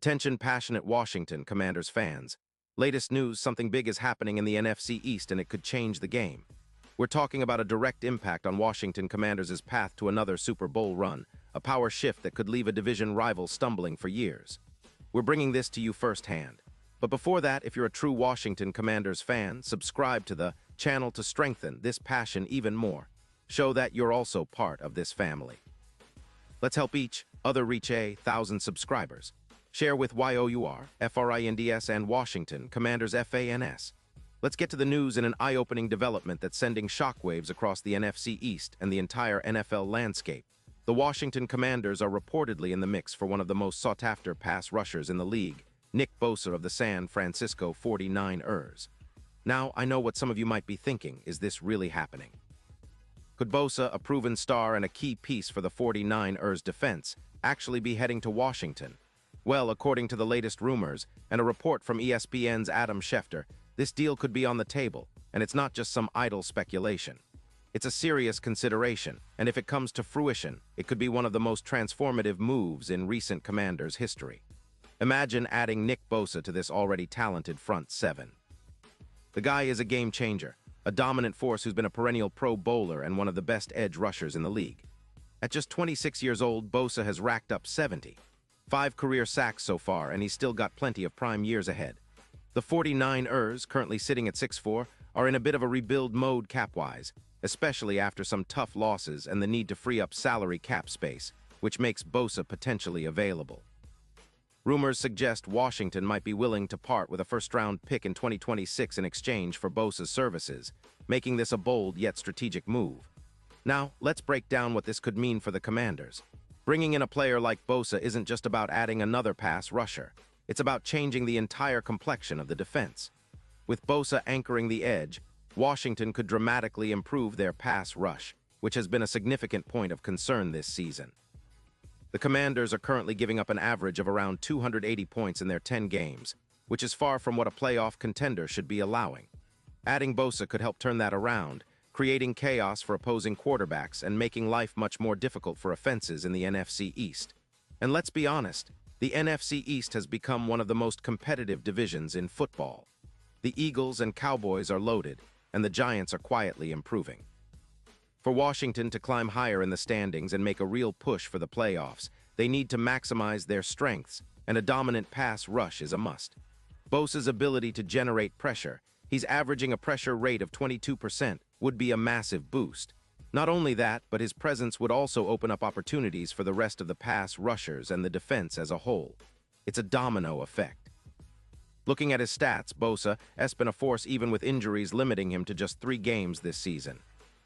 Attention passionate Washington Commanders fans. Latest news, something big is happening in the NFC East and it could change the game. We're talking about a direct impact on Washington Commanders' path to another Super Bowl run, a power shift that could leave a division rival stumbling for years. We're bringing this to you firsthand. But before that, if you're a true Washington Commanders fan, subscribe to the channel to strengthen this passion even more. Show that you're also part of this family. Let's help each other reach 1,000 subscribers. Share with YOUR, FRINDS, and Washington Commanders FANS. Let's get to the news in an eye-opening development that's sending shockwaves across the NFC East and the entire NFL landscape. The Washington Commanders are reportedly in the mix for one of the most sought-after pass rushers in the league, Nick Bosa of the San Francisco 49ers. Now, I know what some of you might be thinking, is this really happening? Could Bosa, a proven star and a key piece for the 49ers defense, actually be heading to Washington? Well, according to the latest rumors and a report from ESPN's Adam Schefter, this deal could be on the table, and it's not just some idle speculation. It's a serious consideration, and if it comes to fruition, it could be one of the most transformative moves in recent Commanders' history. Imagine adding Nick Bosa to this already talented front seven. The guy is a game changer, a dominant force who's been a perennial Pro Bowler and one of the best edge rushers in the league. At just 26 years old, Bosa has racked up 5 career sacks so far, and he's still got plenty of prime years ahead. The 49ers, currently sitting at 6-4, are in a bit of a rebuild mode cap-wise, especially after some tough losses and the need to free up salary cap space, which makes Bosa potentially available. Rumors suggest Washington might be willing to part with a first-round pick in 2026 in exchange for Bosa's services, making this a bold yet strategic move. Now, let's break down what this could mean for the Commanders. Bringing in a player like Bosa isn't just about adding another pass rusher. It's about changing the entire complexion of the defense. With Bosa anchoring the edge, Washington could dramatically improve their pass rush, which has been a significant point of concern this season. The Commanders are currently giving up an average of around 280 points in their 10 games, which is far from what a playoff contender should be allowing. Adding Bosa could help turn that around, creating chaos for opposing quarterbacks and making life much more difficult for offenses in the NFC East. And let's be honest, the NFC East has become one of the most competitive divisions in football. The Eagles and Cowboys are loaded, and the Giants are quietly improving. For Washington to climb higher in the standings and make a real push for the playoffs, they need to maximize their strengths, and a dominant pass rush is a must. Bosa's ability to generate pressure, he's averaging a pressure rate of 22%, would be a massive boost. Not only that, but his presence would also open up opportunities for the rest of the pass rushers and the defense as a whole. It's a domino effect. Looking at his stats, Bosa has been a force even with injuries limiting him to just 3 games this season.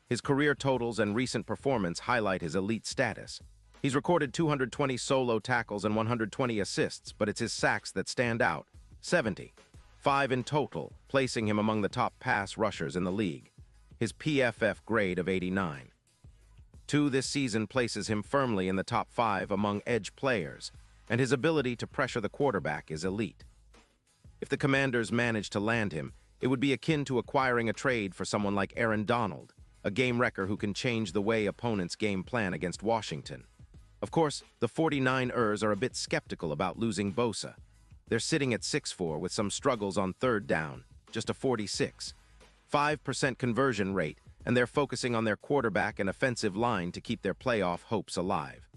His career totals and recent performance highlight his elite status. He's recorded 220 solo tackles and 120 assists, but it's his sacks that stand out, 5 in total, placing him among the top pass rushers in the league. His PFF grade of 89. 2 this season places him firmly in the top 5 among edge players, and his ability to pressure the quarterback is elite. If the Commanders manage to land him, it would be akin to acquiring a trade for someone like Aaron Donald, a game wrecker who can change the way opponents game plan against Washington. Of course, the 49ers are a bit skeptical about losing Bosa. They're sitting at 6-4 with some struggles on third down, just a 5% conversion rate, and they're focusing on their quarterback and offensive line to keep their playoff hopes alive.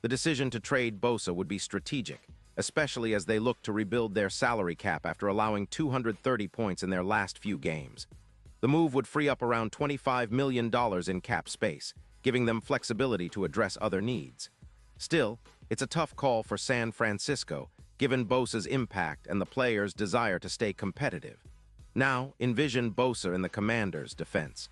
The decision to trade Bosa would be strategic, especially as they look to rebuild their salary cap after allowing 230 points in their last few games. The move would free up around $25 million in cap space, giving them flexibility to address other needs. Still, it's a tough call for San Francisco, given Bosa's impact and the players' desire to stay competitive. Now, envision Bosa in the Commanders' defense.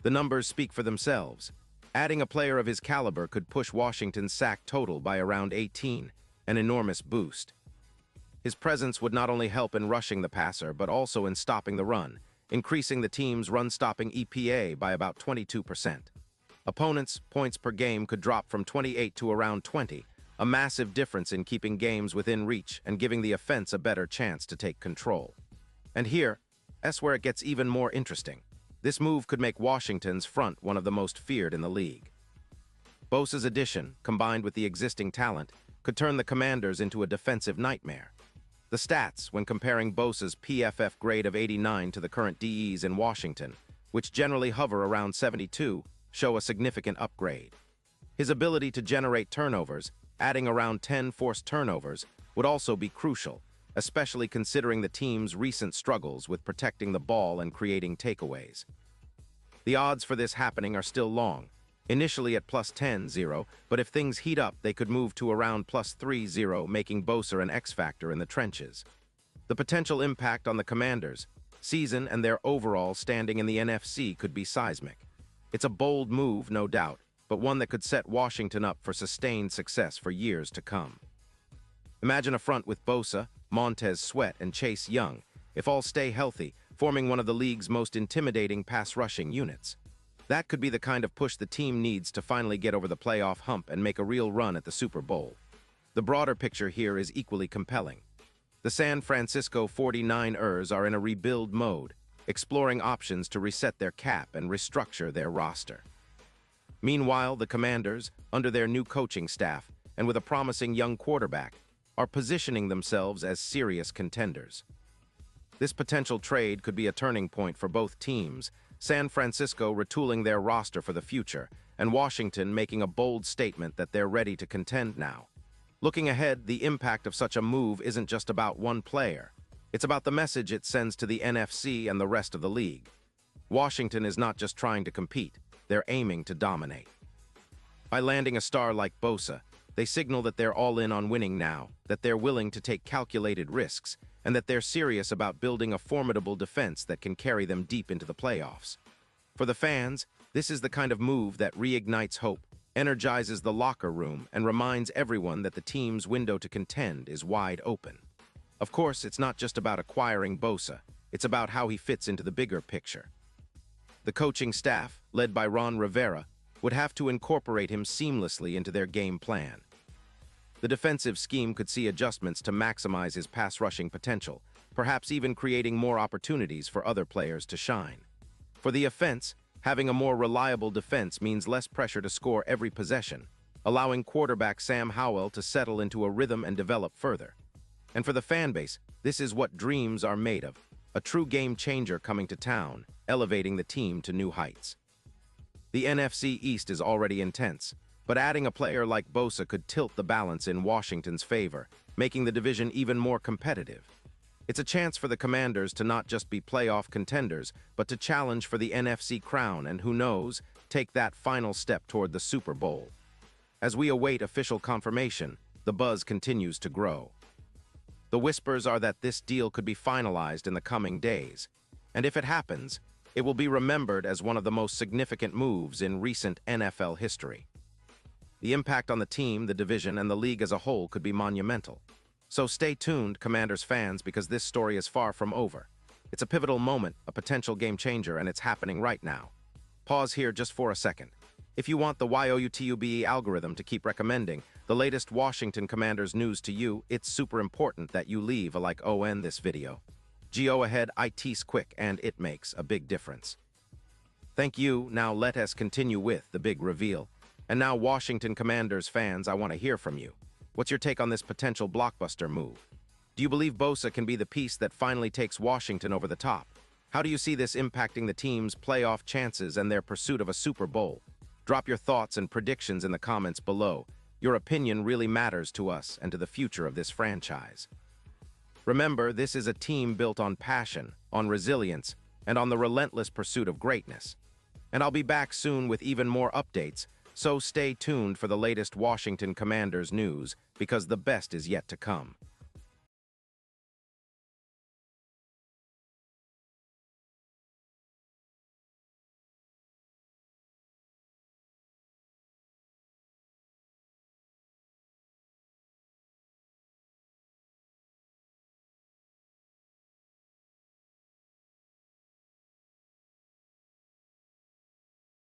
The numbers speak for themselves. Adding a player of his caliber could push Washington's sack total by around 18, an enormous boost. His presence would not only help in rushing the passer, but also in stopping the run, increasing the team's run-stopping EPA by about 22%. Opponents' points per game could drop from 28 to around 20, a massive difference in keeping games within reach and giving the offense a better chance to take control. And that's where it gets even more interesting. This move could make Washington's front one of the most feared in the league. Bosa's addition, combined with the existing talent, could turn the Commanders into a defensive nightmare. The stats, when comparing Bosa's PFF grade of 89 to the current DEs in Washington, which generally hover around 72, show a significant upgrade. His ability to generate turnovers, adding around 10 forced turnovers, would also be crucial, especially considering the team's recent struggles with protecting the ball and creating takeaways. The odds for this happening are still long, initially at plus 10-0, but if things heat up, they could move to around plus 3-0, making Bosa an X-factor in the trenches. The potential impact on the Commanders' season and their overall standing in the NFC could be seismic. It's a bold move, no doubt, but one that could set Washington up for sustained success for years to come. Imagine a front with Bosa, Montez Sweat, and Chase Young, if all stay healthy, forming one of the league's most intimidating pass-rushing units. That could be the kind of push the team needs to finally get over the playoff hump and make a real run at the Super Bowl. The broader picture here is equally compelling. The San Francisco 49ers are in a rebuild mode, exploring options to reset their cap and restructure their roster. Meanwhile, the Commanders, under their new coaching staff and with a promising young quarterback, are positioning themselves as serious contenders. This potential trade could be a turning point for both teams, San Francisco retooling their roster for the future, and Washington making a bold statement that they're ready to contend now. Looking ahead, the impact of such a move isn't just about one player. It's about the message it sends to the NFC and the rest of the league. Washington is not just trying to compete, they're aiming to dominate. By landing a star like Bosa, they signal that they're all in on winning now, that they're willing to take calculated risks, and that they're serious about building a formidable defense that can carry them deep into the playoffs. For the fans, this is the kind of move that reignites hope, energizes the locker room, and reminds everyone that the team's window to contend is wide open. Of course, it's not just about acquiring Bosa, it's about how he fits into the bigger picture. The coaching staff, led by Ron Rivera, would have to incorporate him seamlessly into their game plan. The defensive scheme could see adjustments to maximize his pass-rushing potential, perhaps even creating more opportunities for other players to shine. For the offense, having a more reliable defense means less pressure to score every possession, allowing quarterback Sam Howell to settle into a rhythm and develop further. And for the fan base, this is what dreams are made of, a true game changer coming to town, elevating the team to new heights. The NFC East is already intense, but adding a player like Bosa could tilt the balance in Washington's favor, making the division even more competitive. It's a chance for the Commanders to not just be playoff contenders, but to challenge for the NFC crown and, who knows, take that final step toward the Super Bowl. As we await official confirmation, the buzz continues to grow. The whispers are that this deal could be finalized in the coming days, and if it happens, it will be remembered as one of the most significant moves in recent NFL history. The impact on the team, the division, and the league as a whole could be monumental. So stay tuned, Commanders fans, because this story is far from over. It's a pivotal moment, a potential game changer, and it's happening right now. Pause here just for a second. If you want the YOUTUBE algorithm to keep recommending the latest Washington Commanders news to you, it's super important that you leave a like on this video. Go ahead, it's quick, and it makes a big difference. Thank you. Now let us continue with the big reveal. And now, Washington Commanders fans, I want to hear from you. What's your take on this potential blockbuster move? Do you believe Bosa can be the piece that finally takes Washington over the top? How do you see this impacting the team's playoff chances and their pursuit of a Super Bowl? Drop your thoughts and predictions in the comments below. Your opinion really matters to us and to the future of this franchise. Remember, this is a team built on passion, on resilience, and on the relentless pursuit of greatness. And I'll be back soon with even more updates, so stay tuned for the latest Washington Commanders news, because the best is yet to come.